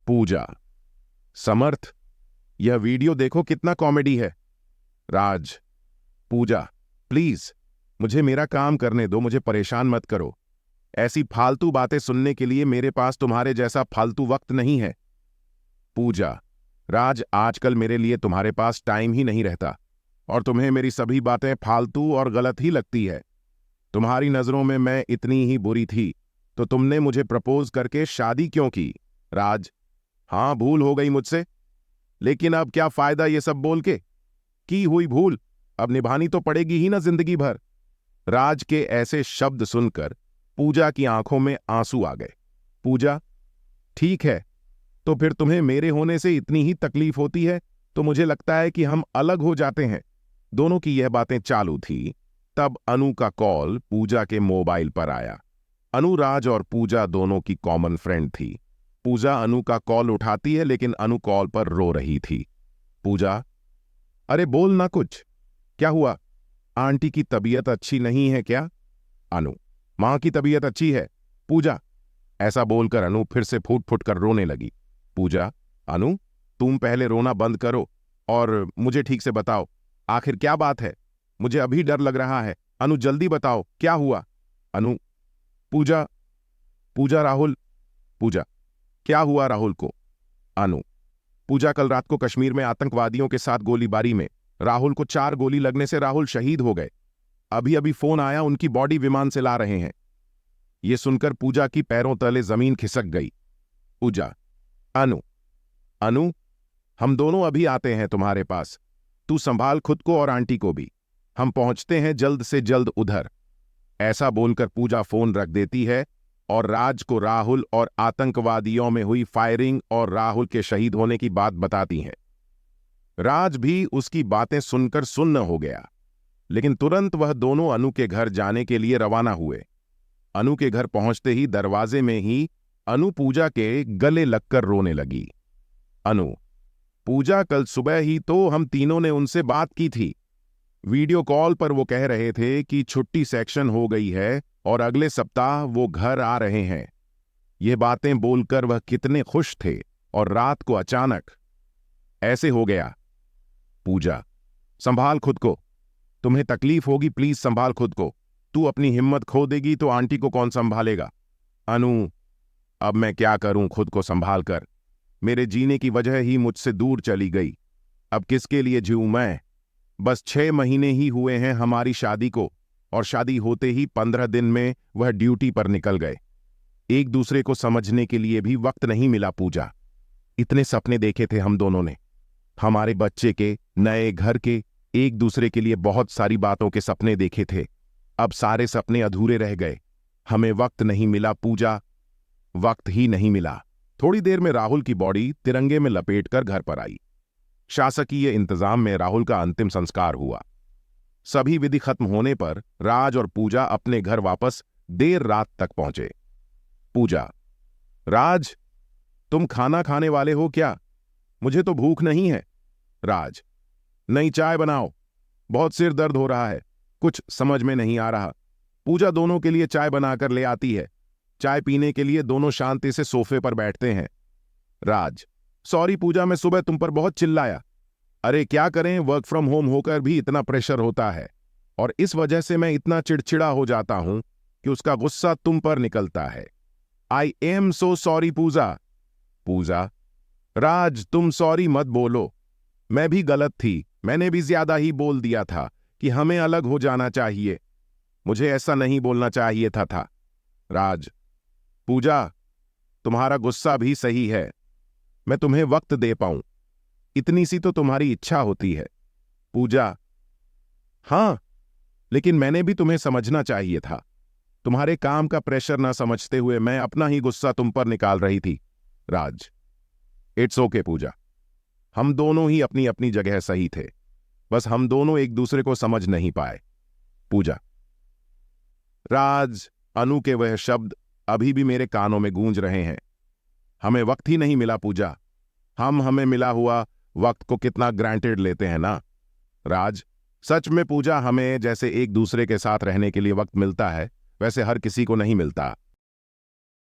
पूजा। समर्थ, यह वीडियो देखो कितना कॉमेडी है। राज। पूजा, प्लीज मुझे मेरा काम करने दो, मुझे परेशान मत करो। ऐसी फालतू बातें सुनने के लिए मेरे पास तुम्हारे जैसा फालतू वक्त नहीं है। पूजा। राज, आजकल मेरे लिए तुम्हारे पास टाइम ही नहीं रहता और तुम्हें मेरी सभी बातें फालतू और गलत ही लगती है। तुम्हारी नजरों में मैं इतनी ही बुरी थी तो तुमने मुझे प्रपोज करके शादी क्यों की? राज। हाँ, भूल हो गई मुझसे, लेकिन अब क्या फायदा ये सब बोल के? की हुई भूल अब निभानी तो पड़ेगी ही ना जिंदगी भर। राज के ऐसे शब्द सुनकर पूजा की आंखों में आंसू आ गए। पूजा, ठीक है, तो फिर तुम्हें मेरे होने से इतनी ही तकलीफ होती है तो मुझे लगता है कि हम अलग हो जाते हैं। दोनों की यह बातें चालू थी, तब अनु का कॉल पूजा के मोबाइल पर आया। अनु राज और पूजा दोनों की कॉमन फ्रेंड थी। पूजा अनु का कॉल उठाती है, लेकिन अनु कॉल पर रो रही थी। पूजा, अरे बोल ना कुछ, क्या हुआ? आंटी की तबीयत अच्छी नहीं है क्या? अनु, मां की तबीयत अच्छी है। पूजा। ऐसा बोलकर अनु फिर से फूट फूट कर रोने लगी। पूजा, अनु तुम पहले रोना बंद करो और मुझे ठीक से बताओ, आखिर क्या बात है? मुझे अभी डर लग रहा है। अनु जल्दी बताओ, क्या हुआ? अनु। पूजा। पूजा, राहुल। पूजा, क्या हुआ राहुल को? अनु। पूजा, कल रात को कश्मीर में आतंकवादियों के साथ गोलीबारी में राहुल को 4 गोली लगने से राहुल शहीद हो गए। अभी अभी फोन आया, उनकी बॉडी विमान से ला रहे हैं। यह सुनकर पूजा की पैरों तले जमीन खिसक गई। पूजा। अनु। अनु, हम दोनों अभी आते हैं तुम्हारे पास। तू संभाल खुद को और आंटी को भी। हम पहुंचते हैं जल्द से जल्द उधर। ऐसा बोलकर पूजा फोन रख देती है और राज को राहुल और आतंकवादियों में हुई फायरिंग और राहुल के शहीद होने की बात बताती हैं। राज भी उसकी बातें सुनकर सुन्न हो गया, लेकिन तुरंत वह दोनों अनु के घर जाने के लिए रवाना हुए। अनु के घर पहुंचते ही दरवाजे में ही अनु पूजा के गले लगकर रोने लगी। अनु। पूजा, कल सुबह ही तो हम तीनों ने उनसे बात की थी। वीडियो कॉल पर वो कह रहे थे कि छुट्टी सेक्शन हो गई है और अगले सप्ताह वो घर आ रहे हैं। ये बातें बोलकर वह कितने खुश थे और रात को अचानक ऐसे हो गया। पूजा, संभाल खुद को, तुम्हें तकलीफ होगी, प्लीज संभाल खुद को। तू अपनी हिम्मत खो देगी तो आंटी को कौन संभालेगा? अनु, अब मैं क्या करूं खुद को संभाल कर? मेरे जीने की वजह ही मुझसे दूर चली गई। अब किसके लिए जीऊं मैं? बस 6 महीने ही हुए हैं हमारी शादी को और शादी होते ही 15 दिन में वह ड्यूटी पर निकल गए। एक दूसरे को समझने के लिए भी वक्त नहीं मिला। पूजा, इतने सपने देखे थे हम दोनों ने, हमारे बच्चे के, नए घर के, एक दूसरे के लिए बहुत सारी बातों के सपने देखे थे। अब सारे सपने अधूरे रह गए। हमें वक्त नहीं मिला पूजा, वक्त ही नहीं मिला। थोड़ी देर में राहुल की बॉडी तिरंगे में लपेटकर घर पर आई। शासकीय इंतजाम में राहुल का अंतिम संस्कार हुआ। सभी विधि खत्म होने पर राज और पूजा अपने घर वापस देर रात तक पहुंचे। पूजा, राज, तुम खाना खाने वाले हो क्या? मुझे तो भूख नहीं है। राज, नई चाय बनाओ, बहुत सिर दर्द हो रहा है, कुछ समझ में नहीं आ रहा। पूजा दोनों के लिए चाय बनाकर ले आती है। चाय पीने के लिए दोनों शांति से सोफे पर बैठते हैं। राज, सॉरी पूजा, मैं सुबह तुम पर बहुत चिल्लाया। अरे क्या करें, वर्क फ्रॉम होम होकर भी इतना प्रेशर होता है और इस वजह से मैं इतना चिड़चिड़ा हो जाता हूं कि उसका गुस्सा तुम पर निकलता है। आई एम सो सॉरी पूजा। पूजा, राज, तुम सॉरी मत बोलो, मैं भी गलत थी, मैंने भी ज्यादा ही बोल दिया था कि हमें अलग हो जाना चाहिए। मुझे ऐसा नहीं बोलना चाहिए था। राज, पूजा, तुम्हारा गुस्सा भी सही है, मैं तुम्हें वक्त दे पाऊं, इतनी सी तो तुम्हारी इच्छा होती है। पूजा, हां, लेकिन मैंने भी तुम्हें समझना चाहिए था। तुम्हारे काम का प्रेशर ना समझते हुए मैं अपना ही गुस्सा तुम पर निकाल रही थी। राज, इट्स ओके पूजा, हम दोनों ही अपनी अपनी जगह सही थे, बस हम दोनों एक दूसरे को समझ नहीं पाए। पूजा। राज, अनु के वह शब्द अभी भी मेरे कानों में गूंज रहे हैं। हमें वक्त ही नहीं मिला पूजा। हम हमें मिला हुआ वक्त को कितना ग्रांटेड लेते हैं ना। राज, सच में पूजा, हमें जैसे एक दूसरे के साथ रहने के लिए वक्त मिलता है वैसे हर किसी को नहीं मिलता।